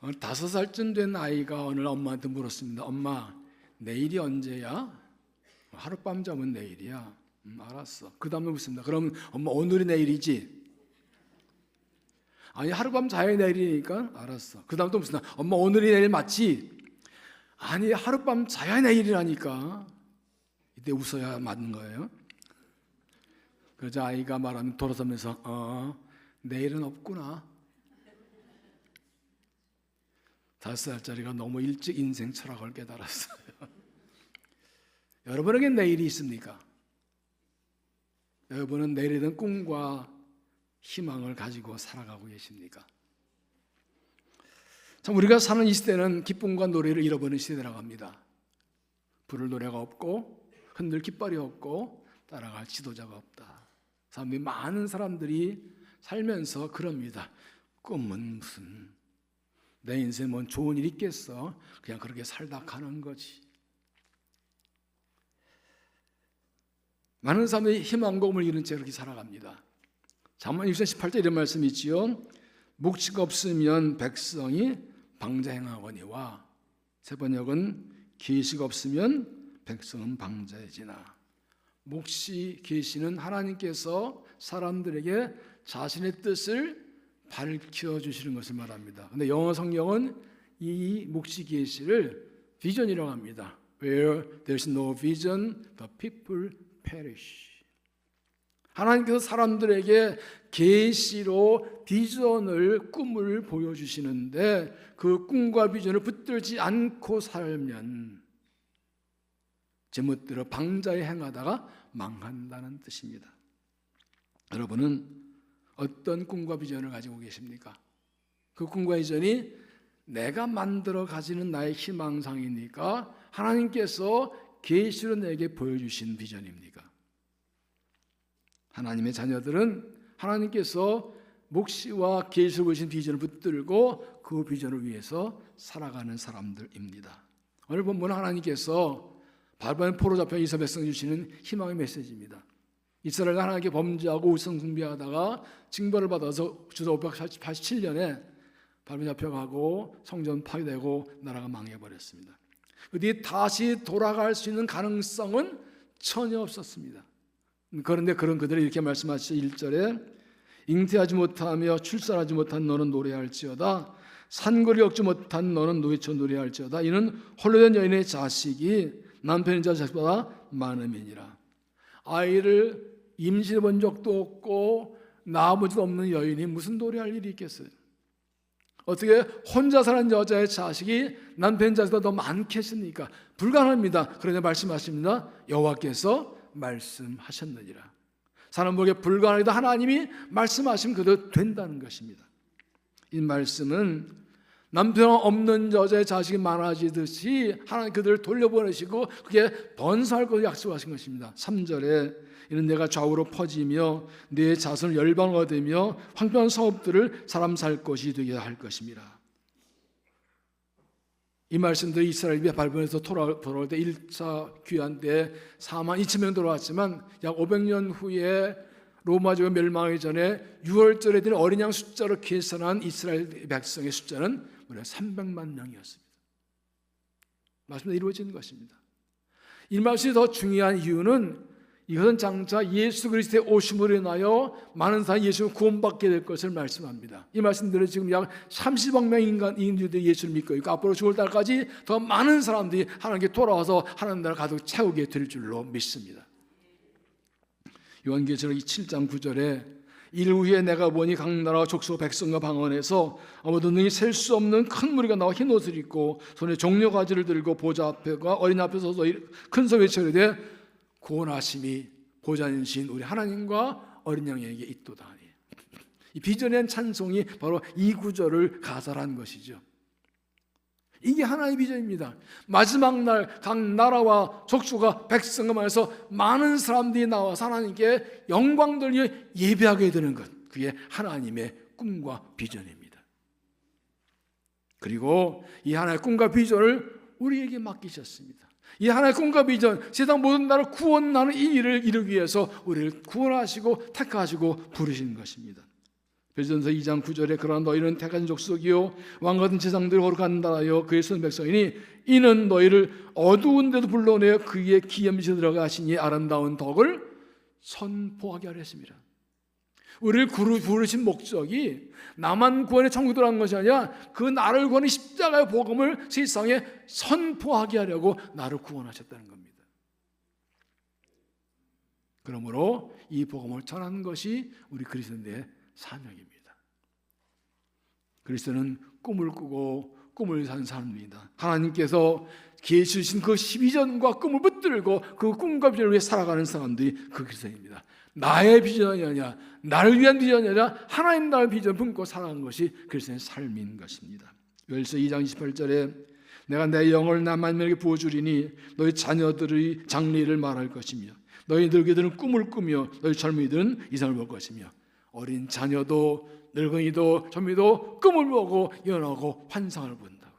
5살쯤 된 아이가 어느 날 엄마한테 물었습니다. 엄마, 내일이 언제야? 하룻밤 자면 내일이야. 알았어. 그 다음에 묻습니다. 그럼 엄마, 오늘이 내일이지? 아니, 하룻밤 자야 내일이니까. 알았어. 그 다음 또 묻습니다. 엄마, 오늘이 내일 맞지? 아니, 하룻밤 자야 내일이라니까. 이때 웃어야 맞는 거예요. 그러자 아이가 말하면 돌아서면서 내일은 없구나. 5살짜리가 너무 일찍 인생 철학을 깨달았어요. 여러분에게 내일이 있습니까? 여러분은 내일에 대한 꿈과 희망을 가지고 살아가고 계십니까? 참, 우리가 사는 이 시대는 기쁨과 노래를 잃어버리는 시대라고 합니다. 부를 노래가 없고 흔들 깃발이 없고 따라갈 지도자가 없다. 많은 사람들이 살면서 그럽니다. 꿈은 무슨, 내 인생에 뭔 좋은 일 있겠어? 그냥 그렇게 살다 가는 거지. 많은 사람들이 희망과 꿈을 잃은 채 그렇게 살아갑니다. 잠언 6장 18절 이런 말씀이 있지요. 묵시가 없으면 백성이 방자행하거니와, 세 번역은 계시가 없으면 백성은 방자해지나. 묵시, 계시는 하나님께서 사람들에게 자신의 뜻을 밝혀주시는 것을 말합니다. 그런데 영어 성경은 이 묵시 계시를 비전이라고 합니다. Where there is no vision, the people perish. 하나님께서 사람들에게 계시로 비전을, 꿈을 보여주시는데 그 꿈과 비전을 붙들지 않고 살면 제멋대로 방자에 행하다가 망한다는 뜻입니다. 여러분은 어떤 꿈과 비전을 가지고 계십니까? 그 꿈과 비전이 내가 만들어 가지는 나의 희망상이니까 하나님께서 계시로 내게 보여주신 비전입니까? 하나님의 자녀들은 하나님께서 묵시와 계시로 보신 비전을 붙들고 그 비전을 위해서 살아가는 사람들입니다. 오늘 본문은 하나님께서 바벨론 포로 잡혀 이스라엘 백성 주시는 희망의 메시지입니다. 이스라엘과 하나님께 범죄하고 우상 숭배하다가 징벌을 받아서 주사 587년에 바벨론 잡혀가고 성전 파괴되고 나라가 망해버렸습니다. 그 뒤에 다시 돌아갈 수 있는 가능성은 전혀 없었습니다. 그런데 그들이 이렇게 말씀하시죠. 1절에 잉태하지 못하며 출산하지 못한 너는 노래할지어다. 산거리 얻지 못한 너는 노예처 노래할지어다. 이는 홀로된 여인의 자식이 남편인 자식보다 많음이니라. 아이를 임신해 본 적도 없고 낳아본 적도 없는 여인이 무슨 노래할 일이 있겠어요? 어떻게 혼자 사는 여자의 자식이 남편 자식보다 더 많겠습니까? 불가능합니다. 그러나 말씀하십니다. 여호와께서 말씀하셨느니라. 사람에게 불가능하다 하나님이 말씀하시면 그대로 된다는 것입니다. 이 말씀은 남편 없는 여자의 자식이 많아지듯이 하나님 그들을 돌려보내시고 그게 번성할 것을 약속하신 것입니다. 3절에 이는 내가 좌우로 퍼지며 내 자손을 열방을 얻으며 황폐한 성읍들을 사람 살 것이 되게 할 것입니다. 이 말씀들이 이스라엘이 바벨론에서 돌아올 때 1차 귀환 때 4만 2천 명 돌아왔지만 약 500년 후에 로마제가 멸망하기 전에 6월절에 드린 어린 양 숫자로 계산한 이스라엘 백성의 숫자는 무려 300만 명이었습니다. 말씀이 이루어진 것입니다. 이 말씀이 더 중요한 이유는 이것은 장차 예수 그리스도의 오심으로 인하여 많은 사람이 예수를 구원받게 될 것을 말씀합니다. 이 말씀들은 지금 약 30억 명 인류들이 예수를 믿고 있고 앞으로 죽을 날까지 더 많은 사람들이 하나님께 돌아와서 하나님 나라 가득 채우게 될 줄로 믿습니다. 요한계시록 7장 9절에 이를 후에 내가 보니 각 나라와 족속 백성과 방언에서 아무도 능히 셀 수 없는 큰 무리가 나와 흰 옷을 입고 손에 종려가지를 들고 보좌 앞에가 어린 앞에 서서 큰 소리 외쳐 이르되 구원하심이 보좌이신 우리 하나님과 어린 양에게 있도다. 이 비전의 찬송이 바로 이 구절을 가사한 것이죠. 이게 하나의 비전입니다. 마지막 날 각 나라와 족속과 백성과 말해서 많은 사람들이 나와서 하나님께 영광 돌려 예배하게 되는 것, 그게 하나님의 꿈과 비전입니다. 그리고 이 하나의 꿈과 비전을 우리에게 맡기셨습니다. 이 하나의 꿈과 비전, 세상 모든 나라를 구원하는 이 일을 이루기 위해서 우리를 구원하시고 택하시고 부르신 것입니다. 베드로전서 2장 9절에 그러나 너희는 택한 족속이요 왕 같은 제사장들이 거룩한 나라요 그의 선 백성이니 이는 너희를 어두운 데도 불러내어 그의 기염시 들어가시니 아름다운 덕을 선포하게 하려 했습니다. 우리를 부르신 목적이 나만 구원의 천국 들어가는 것이 아니라 그 나를 구하는 십자가의 복음을 세상에 선포하게 하려고 나를 구원하셨다는 겁니다. 그러므로 이 복음을 전하는 것이 우리 그리스도인의 사명입니다. 그리스도는 꿈을 꾸고 꿈을 사는 사람입니다. 하나님께서 계시신 그 12전과 꿈을 붙들고 그 꿈과 비전을 위해 살아가는 사람들이 그 그리스도입니다. 나의 비전이 아니라 나를 위한 비전이 아니라 하나님 나라의 비전을 품고 살아가는 것이 그리스도의 삶인 것입니다. 요엘서 2장 28절에 내가 내 영을 나 만민에게 부어주리니 너희 자녀들의 장래를 말할 것이며 너희 늙이들은 꿈을 꾸며 너희 젊은이들은 이상을 볼 것이며 어린 자녀도 늙은이도 젊은이도 꿈을 보고 예언하고 환상을 본다고.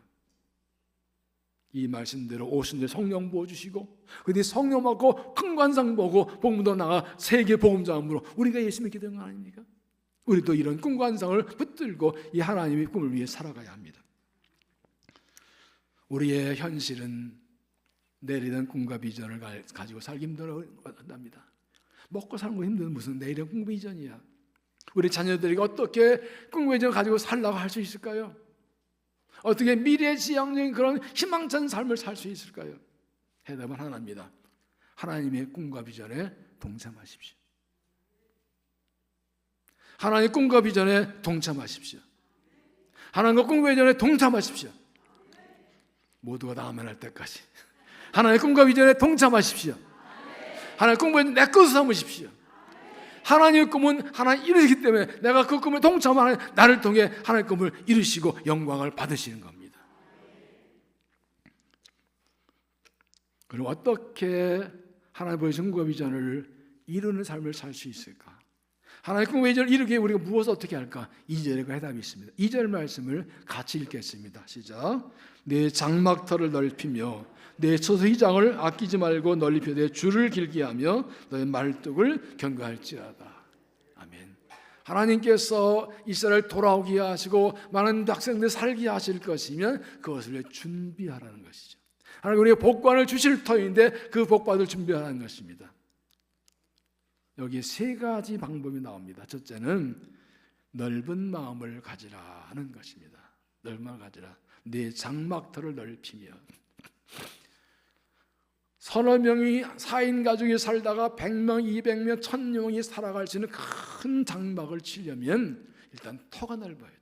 이 말씀대로 오순절 성령 부어주시고 그뒤 성령 받고 큰 환상 보고 복음도 나가 세계 복음자음으로 우리가 예수 믿게 된 거 아닙니까? 우리도 이런 꿈과 환상을 붙들고 이 하나님의 꿈을 위해 살아가야 합니다. 우리의 현실은 내리던 꿈과 비전을 가지고 살기 힘들어합니다. 먹고 사는 거 힘든 무슨 내일의 꿈과 비전이야. 우리 자녀들에게 어떻게 꿈과 비전을 가지고 살라고 할 수 있을까요? 어떻게 미래지향적인 그런 희망찬 삶을 살 수 있을까요? 해답은 하나입니다. 하나님의 꿈과 비전에 동참하십시오. 하나님의 꿈과 비전에 동참하십시오. 하나님과 꿈과 비전에 동참하십시오. 모두가 다 아멘 할 때까지 하나님의 꿈과 비전에 동참하십시오. 하나님의 꿈과 비전 내 것으로 삼으십시오. 하나님의 꿈은 하나님 이루시기 때문에 내가 그 꿈에 동참하는 나를 통해 하나님의 꿈을 이루시고 영광을 받으시는 겁니다. 그럼 어떻게 하나님 보여주신 꿈과 비전을 이루는 삶을 살 수 있을까? 하나님의 꿈과 비전을 이루기 위해 우리가 무엇을 어떻게 할까? 2절에 그 해답이 있습니다. 2절 말씀을 같이 읽겠습니다. 시작. 내 장막터를 넓히며 내 처소휘장을 아끼지 말고 넓히되 내 줄을 길게 하며 너의 말뚝을 견고할지어다. 아멘. 하나님께서 이스라엘 돌아오게 하시고 많은 학생들 살게 하실 것이면 그것을 준비하라는 것이죠. 하나님 우리에게 복권을 주실 터인데 그 복받을 준비하라는 것입니다. 여기에 세 가지 방법이 나옵니다. 첫째는 넓은 마음을 가지라 하는 것입니다. 넓은 마음을 가지라. 내 장막터를 넓히며 서너 명이 4인 가족이 살다가 100명, 200명, 1000명이 살아갈 수 있는 큰 장막을 치려면 일단 터가 넓어야 돼요.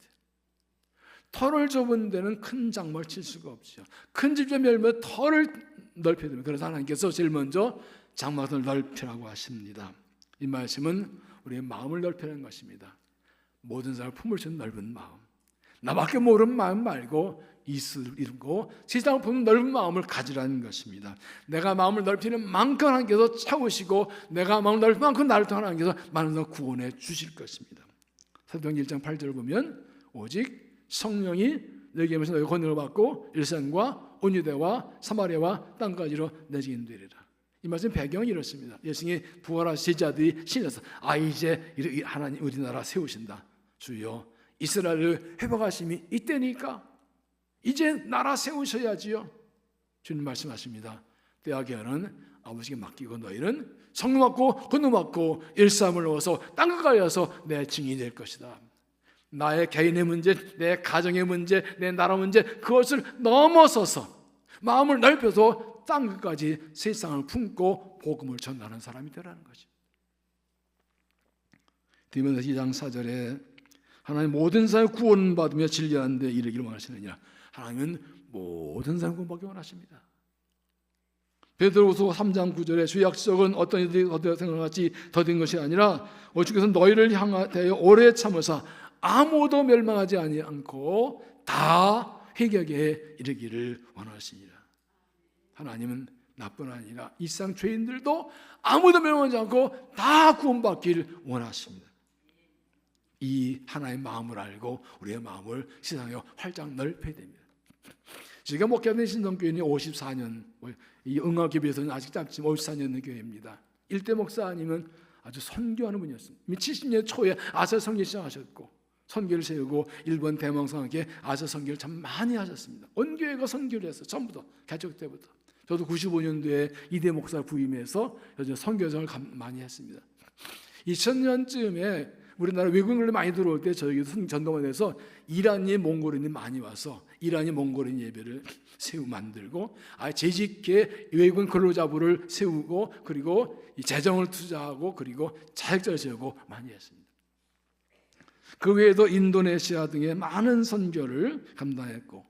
터를 좁은 데는 큰 장막을 칠 수가 없죠. 큰 집 좀 열면 터를 넓혀야 됩니다. 그래서 하나님께서 제일 먼저 장막을 넓히라고 하십니다. 이 말씀은 우리의 마음을 넓히는 것입니다. 모든 사람을 품을 수 있는 넓은 마음, 나밖에 모르는 마음 말고 이스를 이루고 세상을 보는 넓은 마음을 가지라는 것입니다. 내가 마음을 넓히는 만큼 하나님께서 채우시고 내가 마음을 넓힌 만큼 나를 통해 하나님께서 많은 구원해 주실 것입니다. 사도행전 1장 8절을 보면 오직 성령이 너에게 오면서 너희 권능을 받고 일생과 온유대와 사마리아와 땅까지로 내게 인도하리라. 이 말씀 배경이 이렇습니다. 예수님이 부활하신 제자들이 신에서 이제 하나님 우리나라 세우신다. 주여 이스라엘을 회복하심이 이때니까 이제 나라 세우셔야지요. 주님 말씀하십니다. 때와 기한은 아버지께 맡기고 너희는 성령 받고 권능 받고 일삼을 넣어서 땅끝까지 가서 내 증인이 될 것이다. 나의 개인의 문제, 내 가정의 문제, 내 나라 문제 그것을 넘어서서 마음을 넓혀서 땅끝까지 세상을 품고 복음을 전하는 사람이 되라는 거죠. 디모데 2장 4절에 하나님 모든 사람 구원받으며 진리하는 데 이르기를 원하시느냐. 하나님은 모든 사람 구원받기 원하십니다. 베드로후서 3장 9절에 주 약속은 어떤 이들이 더되어 생각같이 더딘 것이 아니라 주께서 너희를 향하여 오래 참으사 아무도 멸망하지 않고 다 회개에 이르기를 원하시니라. 하나님은 나뿐 아니라 이 세상 죄인들도 아무도 멸망하지 않고 다 구원받기를 원하십니다. 이 하나의 마음을 알고 우리의 마음을 세상에 활짝 넓혀야 됩니다. 제가 목회하는 신성교회는 54년, 이 응하교에 비해서는 아직 짧지만 54년 교회입니다. 일대 목사님은 아주 선교하는 분이었습니다. 70년 초에 아사 성교 시작하셨고 선교를 세우고 일본 대망성 함께 아시아 선교를 참 많이 하셨습니다. 온 교회가 선교를 했어요. 전부터 개척 때부터. 저도 95년도에 이대 목사 부임해서 선교정을 많이 했습니다. 2000년쯤에 우리나라 외국인들 많이 들어올 때 저희 전도원에서 이란인, 몽골인이 많이 와서 이란인, 몽골인 예배를 만들고 재직계 외국인 근로자부를 세우고 그리고 재정을 투자하고 그리고 자격자를 세우고 많이 했습니다. 그 외에도 인도네시아 등의 많은 선교를 감당했고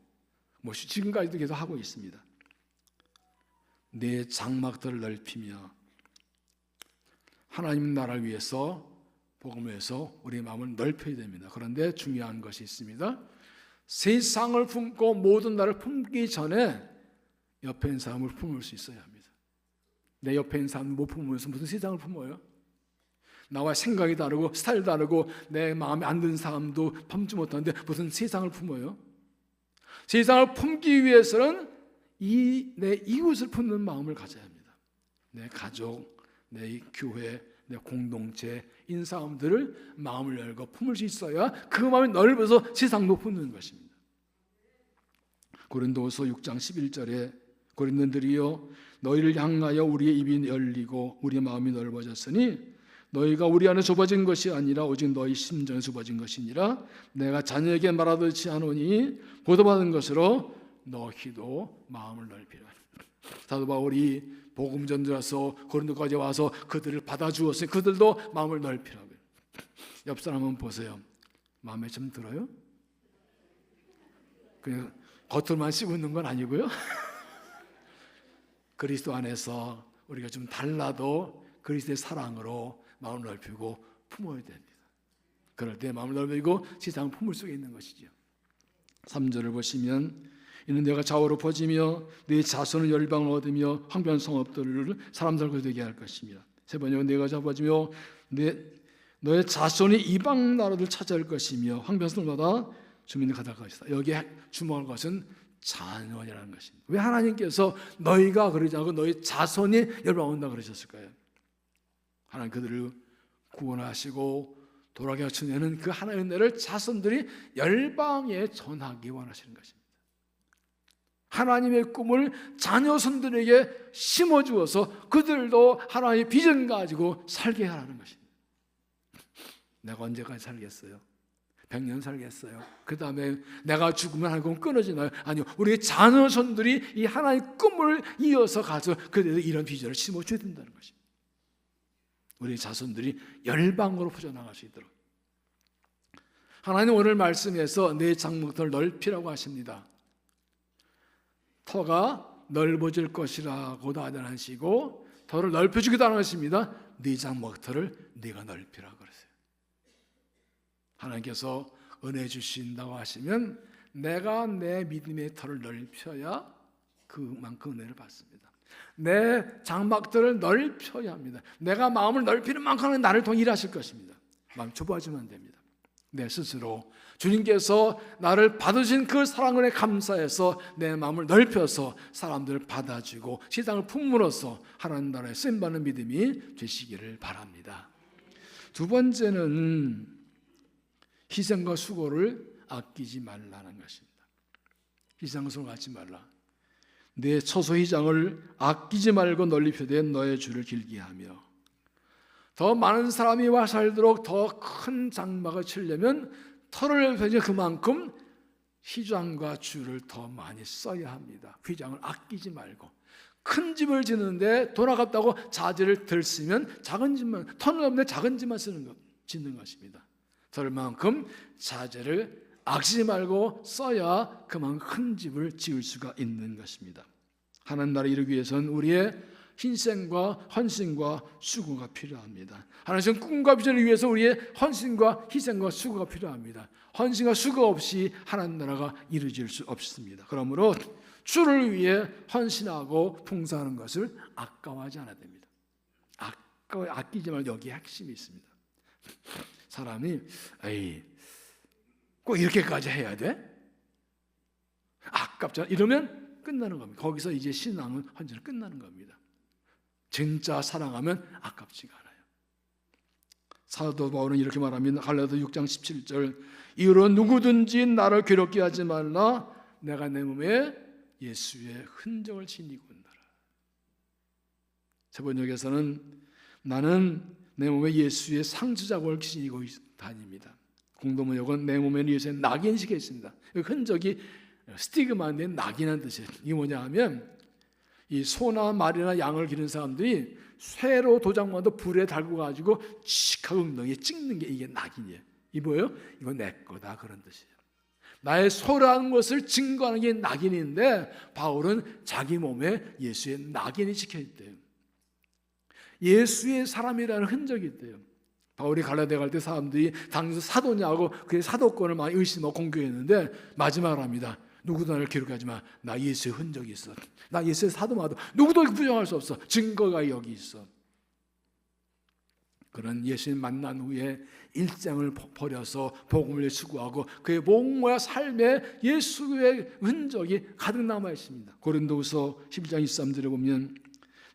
지금까지도 계속 하고 있습니다. 내 장막들을 넓히며 하나님 나라를 위해서 복음을 위해서 우리의 마음을 넓혀야 됩니다. 그런데 중요한 것이 있습니다. 세상을 품고 모든 나를 품기 전에 옆에 있는 사람을 품을 수 있어야 합니다. 내 옆에 있는 사람을 못 품으면서 무슨 세상을 품어요? 나와 생각이 다르고 스타일 다르고 내 마음에 안 드는 사람도 품지 못하는데 무슨 세상을 품어요? 세상을 품기 위해서는 내 이웃을 품는 마음을 가져야 합니다. 내 가족, 내 교회, 내 공동체, 인사람들을 마음을 열고 품을 수 있어야 그 마음이 넓어서 세상도 품는 것입니다. 고린도후서 6장 11절에 고린도인들이여 너희를 향하여 우리의 입이 열리고 우리의 마음이 넓어졌으니 너희가 우리 안에 좁아진 것이 아니라 오직 너희 심정에 좁아진 것이니라. 내가 자녀에게 말하듯이 하노니 보도받은 것으로 너희도 마음을 넓히라. 사도 바울이 복음 전도라서 고린도까지 와서 그들을 받아주었으니 그들도 마음을 넓히라고요. 옆 사람 한번 보세요. 마음에 좀 들어요? 그냥 겉으로만 씌고 있는 건 아니고요. 그리스도 안에서 우리가 좀 달라도 그리스도의 사랑으로 마음을 넓히고 품어야 됩니다. 그럴 때 마음을 넓히고 세상을 품을 수 있는 것이죠. 3절을 보시면 이는 내가 좌우로 퍼지며 네 자손은 열방을 얻으며 황폐한 성읍들을 사람들과 되게 할 것입니다. 세 번째는 내가 잡아지며 너의 자손이 이방 나라를 차지할 것이며 황폐한 성읍마다 주민을 가득할 것이다. 여기에 주목할 것은 자녀이라는 것입니다. 왜 하나님께서 너희가 그러지 않고 너희 자손이 열방을 얻는다 그러셨을까요? 하나님 그들을 구원하시고 돌아가게 하시는 그 하나님의 은혜를 자손들이 열방에 전하기 원하시는 것입니다. 하나님의 꿈을 자녀손들에게 심어주어서 그들도 하나님의 비전 가지고 살게 하라는 것입니다. 내가 언제까지 살겠어요? 100년 살겠어요? 그 다음에 내가 죽으면 하나님 끊어지나요? 아니요. 우리 자녀손들이 이 하나님의 꿈을 이어서 가서 그들에게 이런 비전을 심어줘야 된다는 것입니다. 우리 자손들이 열방으로 퍼져나갈 수 있도록. 하나님 오늘 말씀에서 내 장막터를 넓히라고 하십니다. 터가 넓어질 것이라고도 하시고 터를 넓혀주기도 하십니다. 네 장막터를 네가 넓히라고 그러세요. 하나님께서 은혜 주신다고 하시면 내가 내 믿음의 터를 넓혀야 그만큼 은혜를 받습니다. 내 장막들을 넓혀야 합니다. 내가 마음을 넓히는 만큼은 나를 통해 일하실 것입니다. 마음 좁아지면 안 됩니다. 내 스스로 주님께서 나를 받으신 그 사랑을 감사해서 내 마음을 넓혀서 사람들을 받아주고 세상을 품으로써 하나님 나라에 쓰임받는 믿음이 되시기를 바랍니다. 두 번째는 희생과 수고를 아끼지 말라는 것입니다. 희생과 수고를 아끼지 말라. 내 처소휘장을 아끼지 말고 널리 펴되 너의 줄을 길게 하며. 더 많은 사람이 와 살도록 더 큰 장막을 치려면 터를 펴지 그만큼 휘장과 줄을 더 많이 써야 합니다. 휘장을 아끼지 말고 큰 집을 짓는데 돈 아깝다고 자재를 덜 쓰면 작은 집만, 터는 없는데 작은 집만 짓는 것입니다. 덜만큼 자재를 아끼지 말고 써야 그만큼 큰 집을 지을 수가 있는 것입니다. 하나님 나라를 이루기 위해서는 우리의 희생과 헌신과 수고가 필요합니다. 하나님은 꿈과 비전을 위해서 우리의 헌신과 희생과 수고가 필요합니다. 헌신과 수고 없이 하나님 나라가 이루어질 수 없습니다. 그러므로 주를 위해 헌신하고 봉사하는 것을 아까워하지 않아야 됩니다. 아끼지 말고 여기에 핵심이 있습니다. 사람이 꼭 이렇게까지 해야 돼? 아깝잖아. 이러면 끝나는 겁니다. 거기서 이제 신앙은 헌신은 끝나는 겁니다. 진짜 사랑하면 아깝지가 않아요. 사도 바울은 이렇게 말합니다. 갈라디아 6장 17절, 이후로 누구든지 나를 괴롭게 하지 말라. 내가 내 몸에 예수의 흔적을 지니고 온다라. 세 번역에서는 나는 내 몸에 예수의 상처 자국을 지니고 다닙니다. 공동번역은 내 몸에는 예수의 낙인이 찍혀 있습니다. 흔적이 스티그마인데 낙인한 뜻이에요. 이게 뭐냐 하면 이 소나 말이나 양을 기르는 사람들이 쇠로 도장만도 불에 달고 가지고 칙하고 엉덩이에 찍는 게 이게 낙인이에요. 이 뭐예요? 이거 내 거다 그런 뜻이에요. 나의 소라는 것을 증거하는 게 낙인인데 바울은 자기 몸에 예수의 낙인이 찍혀 있대요. 예수의 사람이라는 흔적이 있대요. 바울이 갈라디아 갈 때 사람들이 당시 사도냐고 그의 사도권을 많이 의심하고 공격했는데 마지막으로 합니다. 누구도 나를 괴롭히지 마. 나 예수의 흔적이 있어. 나 예수의 사도마도 누구도 부정할 수 없어. 증거가 여기 있어. 그런 예수님 만난 후에 일장을 버려서 복음을 추구하고 그의 몸과 삶에 예수의 흔적이 가득 남아 있습니다. 고린도후서 11장 23절에 보면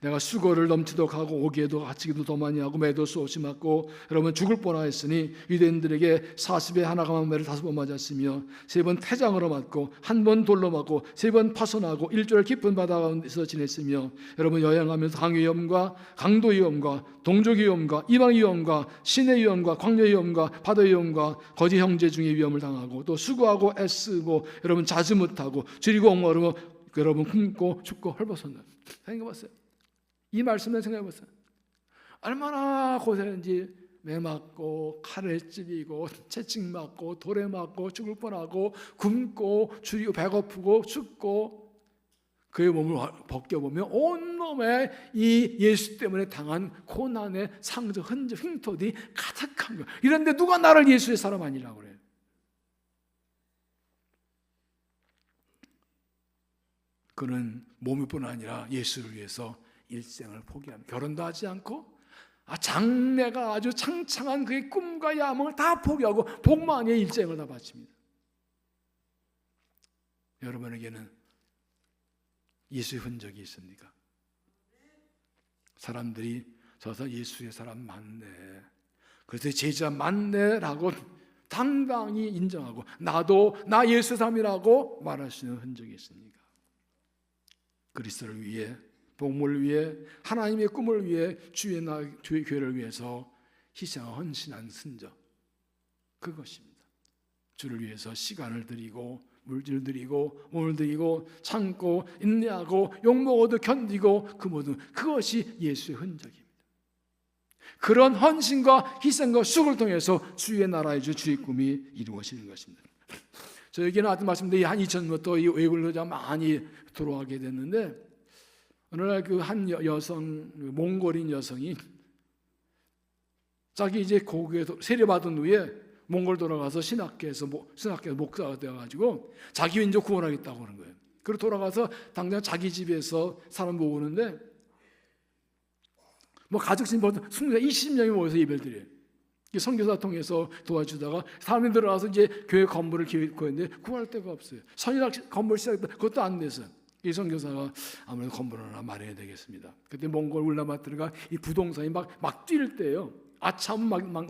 내가 수고를 넘치도록 하고 오기에도 갇히기도 더 많이 하고 매도 수없이 맞고 여러분 죽을 뻔하였으니 유대인들에게 40에 하나가 만매를 5번 맞았으며 3번 태장으로 맞고 1번 돌로 맞고 3번 파손하고 일주일 깊은 바다 가운데서 지냈으며 여러분 여행하면서 강의 위험과 강도 위험과 동족 위험과 이방 위험과 시내 위험과 광야 위험과 바다 위험과 거짓 형제 중에 위험을 당하고 또 수고하고 애쓰고 여러분 자주 못하고 줄이고 옥마르고 여러분 굶고 죽고 헐벗었나 생각해봤어요. 이 말씀을 생각해보세요. 얼마나 고생했는지 매 맞고 칼에 찔리고 채찍 맞고 돌에 맞고 죽을 뻔하고 굶고 줄이고 배고프고 춥고 그의 몸을 벗겨보면 온몸에 이 예수 때문에 당한 고난의 상처, 흔적, 흉터들이 가득한 거예요. 이런데 누가 나를 예수의 사람 아니라고 그래요. 그는 몸뿐 아니라 예수를 위해서 일생을 포기합니다. 결혼도 하지 않고 장래가 아주 창창한 그의 꿈과 야망을 다 포기하고 복만의 일생을 다 바칩니다. 여러분에게는 예수의 흔적이 있습니까? 사람들이 저서 예수의 사람 맞네, 그래서 제자 맞네라고 당당히 인정하고 나도 나 예수의 사람이라고 말할 수 있는 흔적이 있습니까? 그리스도를 위해, 복음을 위해, 하나님의 꿈을 위해, 주의 교회를 위해서 희생하고 헌신한 순적, 그것입니다. 주를 위해서 시간을 드리고 물질 드리고 몸을 드리고 참고 인내하고 욕먹어도 견디고 그 모든 그것이 예수의 흔적입니다. 그런 헌신과 희생과 수고를 통해서 주의 나라의 주의 꿈이 이루어지는 것입니다. 저에게는 아까 말씀드린 한 2000년부터 이 외국으로 많이 들어가게 됐는데 어느 날 그 한 여성, 몽골인 여성이 자기 이제 고국에서 세례받은 후에 몽골 돌아가서 신학교에서 목사가 되어가지고 자기 민족 구원하겠다고 그런 거예요. 그리고 돌아가서 당장 자기 집에서 사람 모으는데 뭐 가족신 벌써 20명이 모여서 예배를 드려요. 선교사 통해서 도와주다가 사람이 들어가서 이제 교회 건물을 기획했는데 구할 데가 없어요. 선인학 건물 시작했다. 그것도 안 돼서 이 선교사가 아무래도 건물 하나 마련해야 되겠습니다. 그때 몽골 울란바토르가 이 부동산이 막 뛸 때예요. 아차하면 막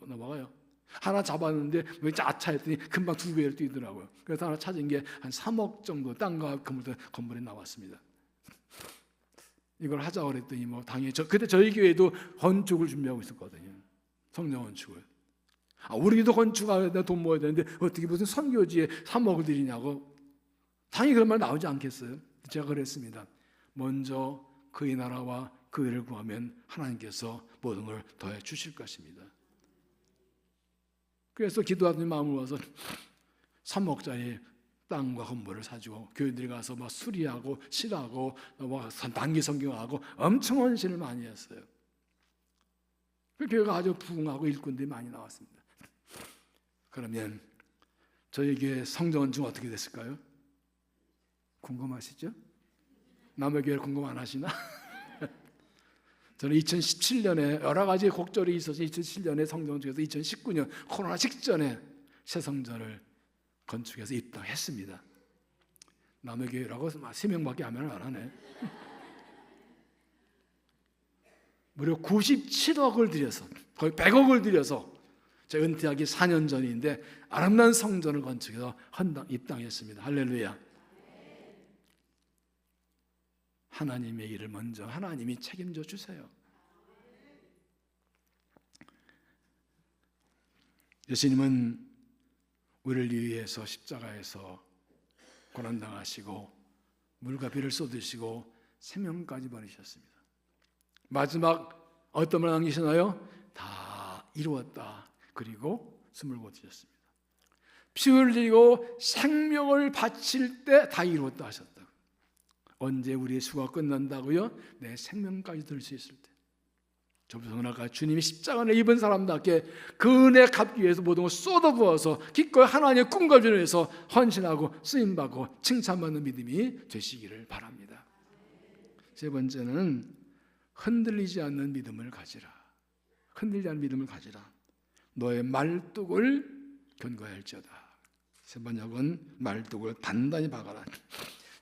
넘어가요. 하나 잡았는데 왜 아차 했더니 금방 2배를 뛰더라고요. 그래서 하나 찾은 게 한 3억 정도 땅과 건물에 나왔습니다. 이걸 하자고 그랬더니 뭐 당연히 그때 저희 교회도 건축을 준비하고 있었거든요. 성령 건축을. 우리도 건축하는데 돈 모아야 되는데 어떻게 무슨 선교지에 3억을 드리냐고. 당연히 그런 말 나오지 않겠어요? 제가 그랬습니다. 먼저 그의 나라와 그 일을 구하면 하나님께서 모든 걸 더해 주실 것입니다. 그래서 기도하던 마음을 모아서 3억짜리 땅과 건물을 사주고 교회들이 가서 막 수리하고 칠하고 단기 성경하고 엄청 헌신을 많이 했어요. 그 교회가 아주 부흥하고 일꾼들이 많이 나왔습니다. 그러면 저희 교회 성전은 어떻게 됐을까요? 궁금하시죠? 남의 교회 궁금 안 하시나? 저는 2017년에 여러 가지 곡절이 있어서 2017년에 성전 중에서 2019년 코로나 직전에 새 성전을 건축해서 입당했습니다. 남의 교회라고 3명밖에 하면 안 하네. 무려 97억을 들여서, 거의 100억을 들여서, 제가 은퇴하기 4년 전인데 아름다운 성전을 건축해서 입당했습니다. 할렐루야. 하나님의 일을 먼저 하나님이 책임져 주세요. 예수님은 우리를 위해서 십자가에서 고난당하시고 물과 비를 쏟으시고 생명까지 버리셨습니다. 마지막 어떤 말 남기시나요? 다 이루었다. 그리고 숨을 거두셨습니다. 피 흘리고 생명을 바칠 때 다 이루었다 하셨다. 언제 우리의 수고가 끝난다고요? 내 생명까지 들 수 있을 때. 저부터나가 주님이 십자가를 입은 사람답게 그 은혜 갚기 위해서 모든 걸 쏟아부어서 기꺼이 하나님의 꿈과 비전을 위해서 헌신하고 쓰임받고 칭찬받는 믿음이 되시기를 바랍니다. 세 번째는 흔들리지 않는 믿음을 가지라. 흔들리지 않는 믿음을 가지라. 너의 말뚝을 견고할지어다. 세 번역은 말뚝을 단단히 박아라.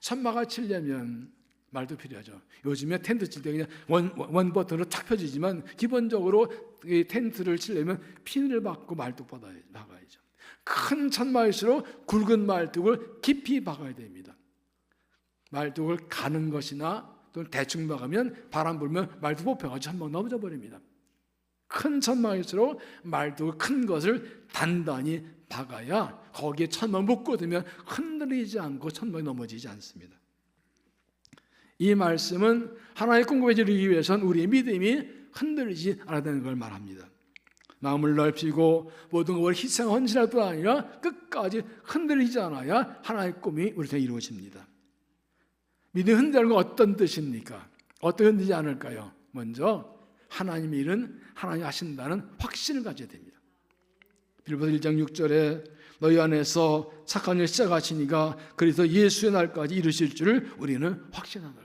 천막을 치려면 말도 필요하죠. 요즘에 텐트 칠 때 그냥 원 버튼으로 탁 펴지지만 기본적으로 이 텐트를 치려면 핀을 박고 말뚝 박아야죠. 큰 천막일수록 굵은 말뚝을 깊이 박아야 됩니다. 말뚝을 가는 것이나 또는 대충 박으면 바람 불면 말뚝 뽑혀가지고 천막 넘어져 버립니다. 큰 천막일수록 말뚝 큰 것을 단단히 박아야 거기에 천막 묶어두면 흔들리지 않고 천막이 넘어지지 않습니다. 이 말씀은 하나님의 꿈꾸게 이루기 위해서는 우리의 믿음이 흔들리지 않아야 되는 걸 말합니다. 마음을 넓히고 모든 것을 희생 헌신할 뿐 아니라 끝까지 흔들리지 않아야 하나님의 꿈이 우리에게 이루어집니다. 믿음이 흔들리는 건 어떤 뜻입니까? 어떻게 흔들리지 않을까요? 먼저 하나님의 일은 하나님이 하신다는 확신을 가져야 됩니다. 빌립보서 1장 6절에 너희 안에서 착한 일 시작하시니가 그래서 예수의 날까지 이루실 줄을 우리는 확신하노라.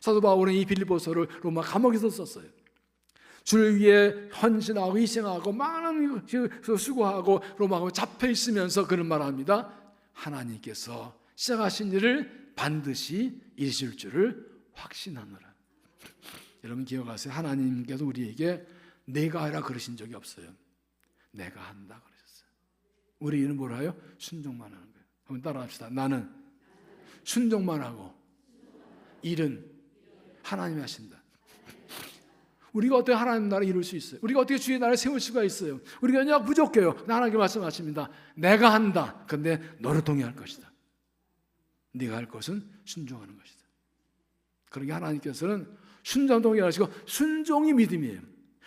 사도 바울은 이 빌립보서를 로마 감옥에서 썼어요. 주를 위해 헌신하고 희생하고 많은 수고하고 로마 감옥에 잡혀 있으면서 그런 말합니다. 하나님께서 시작하신 일을 반드시 이루실 줄을 확신하노라. 여러분 기억하세요. 하나님께서 우리에게 내가 하라 그러신 적이 없어요. 내가 한다 그러셨어요. 우리는 뭘 해요? 순종만 하는 거예요. 한번 따라합시다. 나는 순종만 하고 일은 하나님이 하신다. 우리가 어떻게 하나님 나라를 이룰 수 있어요? 우리가 어떻게 주의 나라를 세울 수가 있어요? 우리가 그냥 부족해요. 하나님께 말씀하십니다. 내가 한다. 근데 너를 통해 할 것이다. 네가 할 것은 순종하는 것이다. 그러게 하나님께서는 순종 동의하시고 순종이 믿음이에요.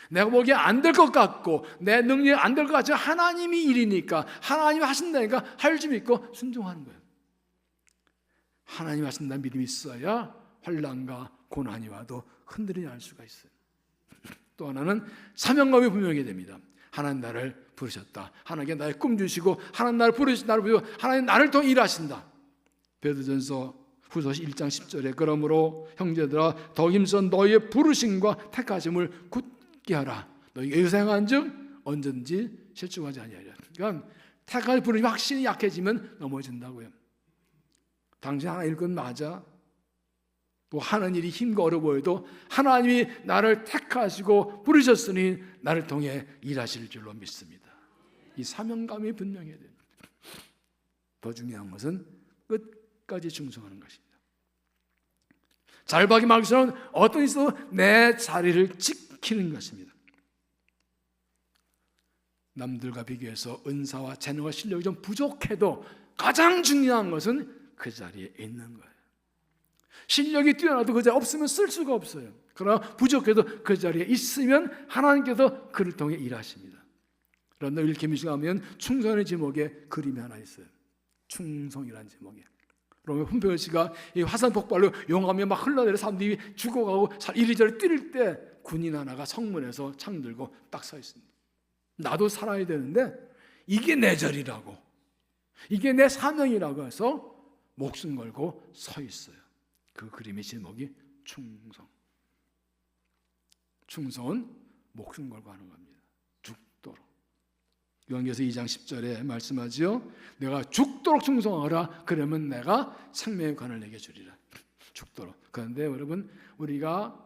내가 보기에 안 될 것 같고 내 능력이 안 될 것 같지만 하나님이 일이니까 하나님이 하신다니까 할 줄 믿고 순종하는 거예요. 하나님이 하신다는 믿음이 있어야 환난과 고난이 와도 흔들리지 않을 수가 있어요. 또 하나는 사명감이 분명히 됩니다. 하나님 나를 부르셨다. 하나님께 나의 꿈 주시고 하나님 나를 부르시고 하나님 나를 통해 일하신다. 베드로전서 후서 1장 10절에 그러므로 형제들아 더 힘써 너희의 부르심과 택하심을 굳게 하라. 너희가 의생한 즉 언제든지 실족하지 아니하리라. 그러니까 택할 부르심이 확신이 약해지면 넘어진다고요. 당신 하나 일꾼 맞아. 또 하는 일이 힘과 어려워 보여도 하나님이 나를 택하시고 부르셨으니 나를 통해 일하실 줄로 믿습니다. 이 사명감이 분명해야 됩니다. 더 중요한 것은 끝까지 충성하는 것입니다. 잘박이 막서는 어떤 있어도 내 자리를 지키는 것입니다. 남들과 비교해서 은사와 재능과 실력이 좀 부족해도 가장 중요한 것은 그 자리에 있는 거예요. 실력이 뛰어나도 그 자리에 없으면 쓸 수가 없어요. 그러나 부족해도 그 자리에 있으면 하나님께서 그를 통해 일하십니다. 그런데 이렇게 미시하면 충성의 제목에 그림이 하나 있어요. 충성이라는 제목에. 그러면 훈평 씨가 이 화산 폭발로 용암이 막 흘러내려 사람들이 죽어가고 이리저리 뛸 때 군인 하나가 성문에서 창 들고 딱 서 있습니다. 나도 살아야 되는데 이게 내 자리라고, 이게 내 사명이라고 해서 목숨 걸고 서 있어요. 그 그림의 제목이 충성. 충성은 목숨 걸고 하는 겁니다. 죽도록. 요한계시서 2장 10절에 말씀하지요. 내가 죽도록 충성하라. 그러면 내가 생명의 관을 내게 주리라. 죽도록. 그런데 여러분 우리가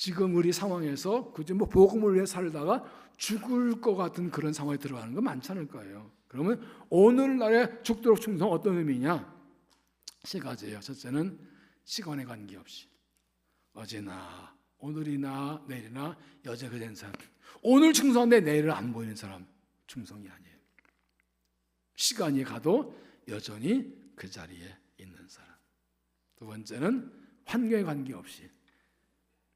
지금 우리 상황에서 그저 뭐 복음을 위해 살다가 죽을 것 같은 그런 상황에 들어가는 거 많지 않을 거예요. 그러면 오늘날의 죽도록 충성 어떤 의미냐? 세 가지예요. 첫째는 시간에 관계없이 어제나 오늘이나 내일이나 여전히 된 사람, 오늘 충성한데 내일을 안 보이는 사람 충성이 아니에요. 시간이 가도 여전히 그 자리에 있는 사람. 두 번째는 환경에 관계없이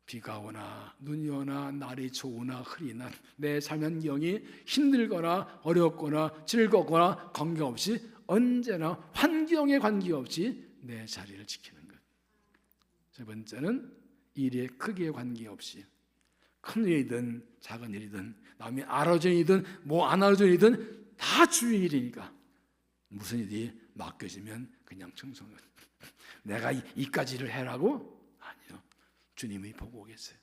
비가 오나 눈이 오나 날이 좋으나 흐리나 내 삶 환경이 힘들거나 어렵거나 즐겁거나 관계없이 언제나 환경에 관계없이 내 자리를 지키는 것. 세 번째는 일의 크기에 관계없이 큰 일이든 작은 일이든 남이 알아준 일이든 뭐 안 알아준 일이든 다 주의 일이니까 무슨 일이 맡겨지면 그냥 충성을 내가 이까지를 해라고? 아니요. 주님이 보고 오겠어요.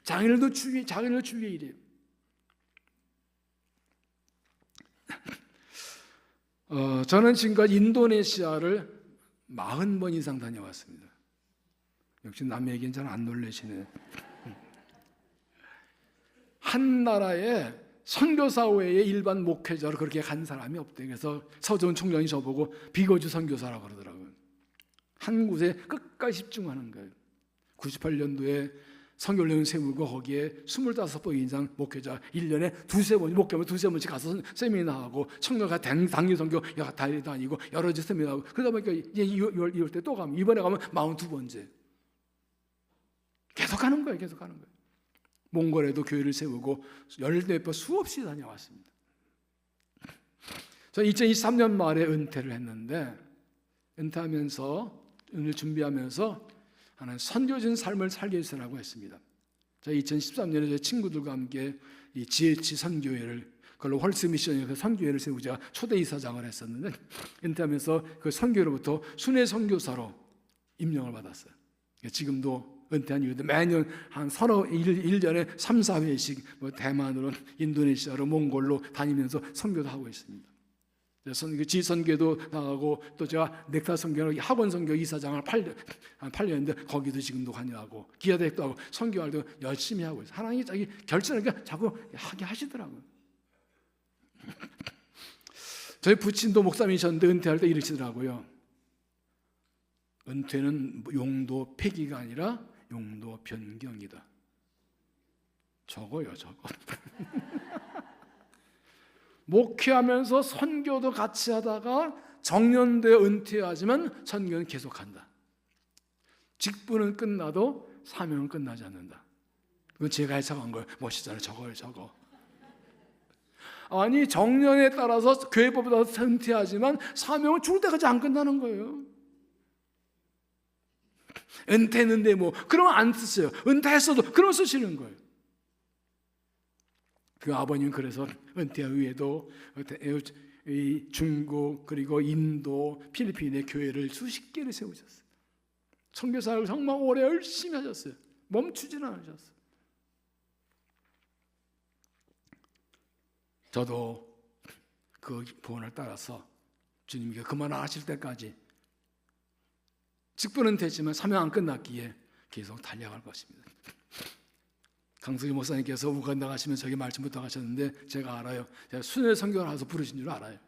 장인어른도 주의 일이에요. 저는 지금까지 인도네시아를 40번 이상 다녀왔습니다. 역시 남의 얘기는 잘 안 놀라시네요. 한 나라에 선교사 외에 일반 목회자로 그렇게 간 사람이 없대요. 그래서 서정훈 총장이 저보고 비거주 선교사라고 그러더라고요. 한 곳에 끝까지 집중하는 거예요. 98년도에 선교련을 세우고 거기에 25번 이상 목회자 1년에 두세 번 목회하면 두세 번씩 가서 세미나하고 청년가 당일 선교 다니고 여러 지 세미나하고 그러다 보니까 이제 이럴 때 또 가면 이번에 가면 42번째 계속 가는 거예요. 계속 가는 거예요. 몽골에도 교회를 세우고 14번 수없이 다녀왔습니다. 저는 2023년 말에 은퇴를 했는데 은퇴하면서 오늘 준비하면서 하나님 선교진 삶을 살게 해주라고 했습니다. 제가 2013년에 제 친구들과 함께 이 GH 선교회를 그걸로 헐스 미션에서 선교회를 세우자 초대 이사장을 했었는데 은퇴하면서 그 선교회로부터 순회 선교사로 임명을 받았어요. 지금도 은퇴한 이후에 매년 한 1년에 3, 4회씩 뭐 대만으로 인도네시아로 몽골로 다니면서 선교도 하고 있습니다. 지선교도 나가고 또 제가 넥타 선교 학원 선교 이사장을 8년인데 거기도 지금도 관여하고 기아대학도 하고 선교 활동 열심히 하고 있어요. 하나님이 자기 결정하니까 자꾸 하게 하시더라고요. 저희 부친도 목사님이셨는데 은퇴할 때 이러시더라고요. 은퇴는 용도 폐기가 아니라 용도 변경이다. 저거요, 저거. 목회하면서 선교도 같이 하다가 정년돼 은퇴하지만 선교는 계속한다. 직분은 끝나도 사명은 끝나지 않는다. 그건 제가 해석한 거예요. 멋있잖아요. 저거요, 저거. 아니 정년에 따라서 교회법보다 은퇴하지만 사명은 죽을 때까지 안 끝나는 거예요. 은퇴했는데 뭐 그러면 안 쓰세요. 은퇴했어도 그러면 쓰시는 거예요. 그 아버님 그래서 은퇴 후에도 중국 그리고 인도 필리핀의 교회를 수십 개를 세우셨어요. 선교사를 정말 오래 열심히 하셨어요. 멈추지는 않으셨어요. 저도 그 부원을 따라서 주님께 그만하실 때까지 직분은 됐지만 사명 안 끝났기에 계속 달려갈 것입니다. 강수기 목사님께서 우간다 가시면 저기 말씀부터 가셨는데 제가 알아요. 제가 순회 선교를 하서 부르신 줄 알아요.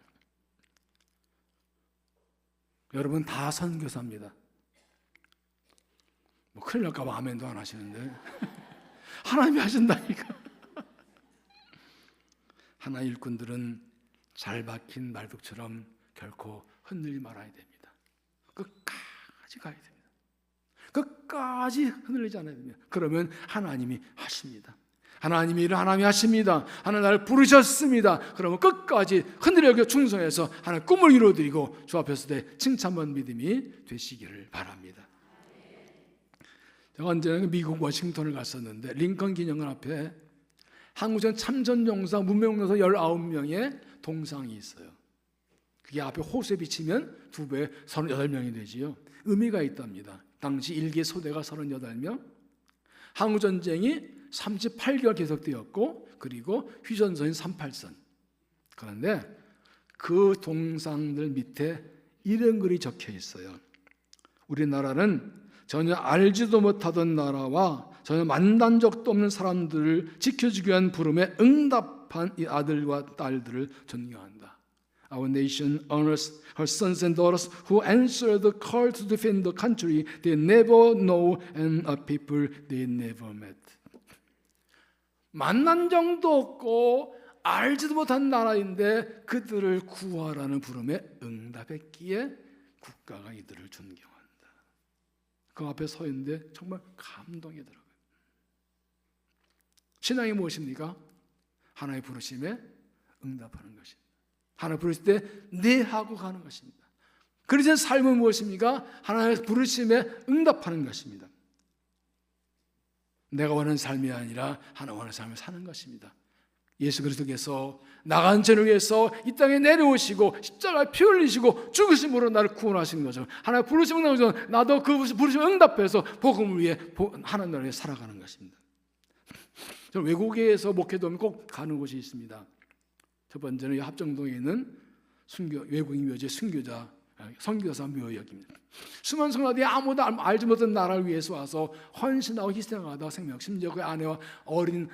여러분 다 선교사입니다. 뭐 큰일 날까 봐 아멘도 안 하시는데 하나님이 하신다니까. 하나의 일꾼들은 잘 박힌 말뚝처럼 결코 흔들리 말아야 됩니다. 끝까지 가야 됩니다. 끝까지 흔들리지 않아야 됩니다. 그러면 하나님이 하십니다. 하나님이 일을 하나님이 하십니다. 하나님 나를 부르셨습니다. 그러면 끝까지 흔들려 충성해서 하나님 꿈을 이루어드리고 주 앞에서 대 칭찬받는 믿음이 되시기를 바랍니다. 제가 언제나 미국 워싱턴을 갔었는데 링컨 기념관 앞에 한국전 참전용사 문명용사 19명의 동상이 있어요. 그게 앞에 호수에 비치면 2배 38명이 되지요. 의미가 있답니다. 당시 1기 소대가 38명, 한국전쟁이 38개월 계속되었고 그리고 휴전선이 38선. 그런데 그 동상들 밑에 이런 글이 적혀 있어요. 우리나라는 전혀 알지도 못하던 나라와 전혀 만난 적도 없는 사람들을 지켜주기 위한 부름에 응답한 이 아들과 딸들을 존경한다. Our nation honors her sons and daughters who answer the call to defend the country they never know and a people they never met. 만난 적도 없고 알지도 못한 나라인데 그들을 구하라는 부름에 응답했기에 국가가 이들을 존경한다. 그 앞에 서 있는데 정말 감동이더라고요. 신앙이 무엇입니까? 하나님의 부르심에 응답하는 것입니다. 하나님 부르실 때 네 하고 가는 것입니다. 그리스도의 삶은 무엇입니까? 하나님의 부르심에 응답하는 것입니다. 내가 원하는 삶이 아니라 하나님 원하는 삶을 사는 것입니다. 예수 그리스도께서 나간 죄를 위해서 이 땅에 내려오시고 십자가에 피 흘리시고 죽으심으로 나를 구원하신 거죠. 하나님 부르심을 나오죠. 나도 그 부르심에 응답해서 복음을 위해 하나님 나라에 살아가는 것입니다. 저는 외국에서 목회도면 꼭 가는 곳이 있습니다. 첫 번째는 합정동에 있는 외국인 묘지 순교자 선교사 묘역입니다. 수많은 성도들이 아무도 알지 못한 나라를 위해서 와서 헌신하고 희생하다 생명, 심지어 그 아내와 어린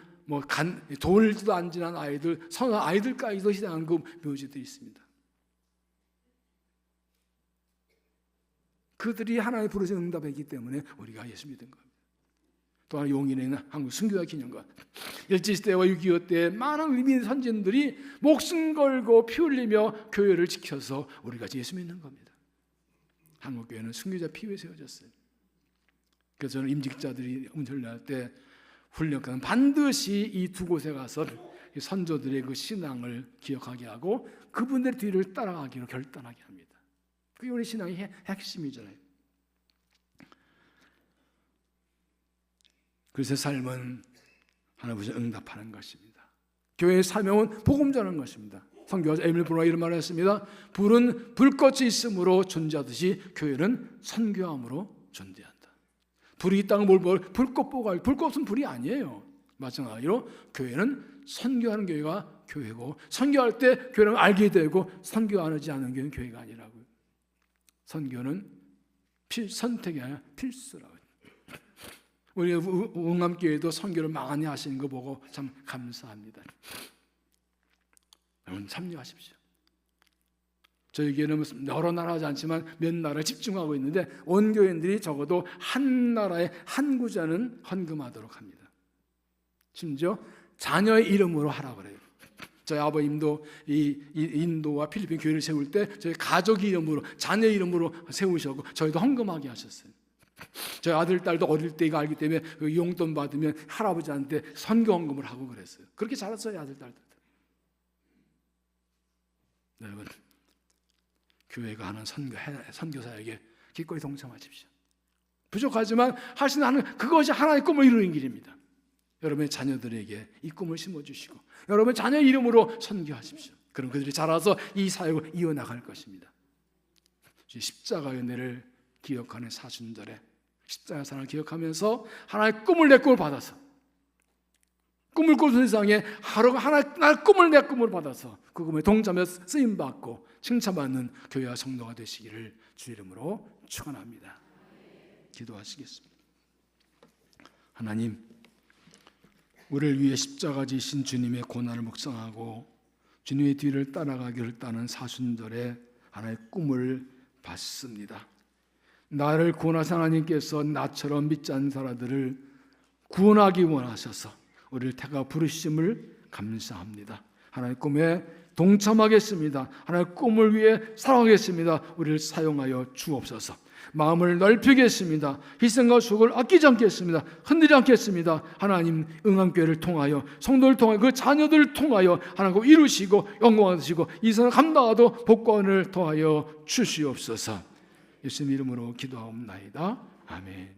돌도 안 지난 아이들, 선한 아이들까지도 희생한 그 묘지들이 있습니다. 그들이 하나님의 부르심 응답했기 때문에 우리가 예수 믿은 겁니다. 또한 용인에 있는 한국 순교자 기념관, 일제시대와 6.25 때 많은 의미 선진들이 목숨 걸고 피 흘리며 교회를 지켜서 우리가 예수 믿는 겁니다. 한국교회는 순교자 피 위에 세워졌어요. 그래서 저는 임직자들이 훈련할 때 훈련은 반드시 이 두 곳에 가서 선조들의 그 신앙을 기억하게 하고 그분들 뒤를 따라가기로 결단하게 합니다. 그게 우리 신앙의 핵심이잖아요. 그래서 삶은 하나님의 응답하는 것입니다. 교회의 사명은 복음 전하는 것입니다. 선교사 에밀 브루너가 이런 말을 했습니다. 불은 불꽃이 있음으로 존재하듯이 교회는 선교함으로 존재한다. 불이 이 땅을 불꽃 보고 불꽃은 불이 아니에요. 마찬가지로 교회는 선교하는 교회가 교회고 선교할 때 교회는 알게 되고 선교하지 않은 교회는 교회가 아니라고요. 선교는 선택이 아니라 필수라고요. 우리 응암교회도 선교를 많이 하시는 거 보고 참 감사합니다. 여러분 참여하십시오. 저희 교회는 여러 나라 하지 않지만 몇 나라에 집중하고 있는데 온 교인들이 적어도 한 나라에 한 구자는 헌금하도록 합니다. 심지어 자녀의 이름으로 하라고 그래요. 저희 아버님도 이 인도와 필리핀 교회를 세울 때 저희 가족 이름으로 자녀 이름으로 세우셨고 저희도 헌금하게 하셨어요. 저희 아들 딸도 어릴 때 이거 알기 때문에 그 용돈 받으면 할아버지한테 선교 헌금을 하고 그랬어요. 그렇게 자랐어요 아들 딸들. 여러분 교회가 하는 선교사에게 기꺼이 동참하십시오. 부족하지만 하시는 하는 그것이 하나의 꿈을 이루는 길입니다. 여러분의 자녀들에게 이 꿈을 심어주시고 여러분의 자녀 이름으로 선교하십시오. 그럼 그들이 자라서 이 사역을 이어나갈 것입니다. 십자가의 은혜를 기억하는 사순절에 십자가 사랑을 기억하면서 하나의 꿈을 내 꿈을 받아서 꿈을 꾸는 세상에 하루가 하나의 꿈을 내 꿈을 받아서 그 꿈에 동참해 쓰임받고 칭찬받는 교회와 성도가 되시기를 주 이름으로 축원합니다. 기도하시겠습니다. 하나님, 우리를 위해 십자가 지신 주님의 고난을 묵상하고 주님의 뒤를 따라가기를 따는 사순절에 하나의 꿈을 받습니다. 나를 구원하신 하나님께서 나처럼 믿지 않는 사람들을 구원하기 원하셔서 우리를 택하 부르심을 감사합니다. 하나님의 꿈에 동참하겠습니다. 하나님의 꿈을 위해 살아가겠습니다. 우리를 사용하여 주옵소서. 마음을 넓히겠습니다. 희생과 수고를 아끼지 않겠습니다. 흔들지 않겠습니다. 하나님 응암교회를 통하여 성도를 통하여 그 자녀들을 통하여 하나님 이루시고 영광하시고 이 세상 감당하도 복과 은혜를 통하여 주시옵소서. 예수님 이름으로 기도하옵나이다. 아멘.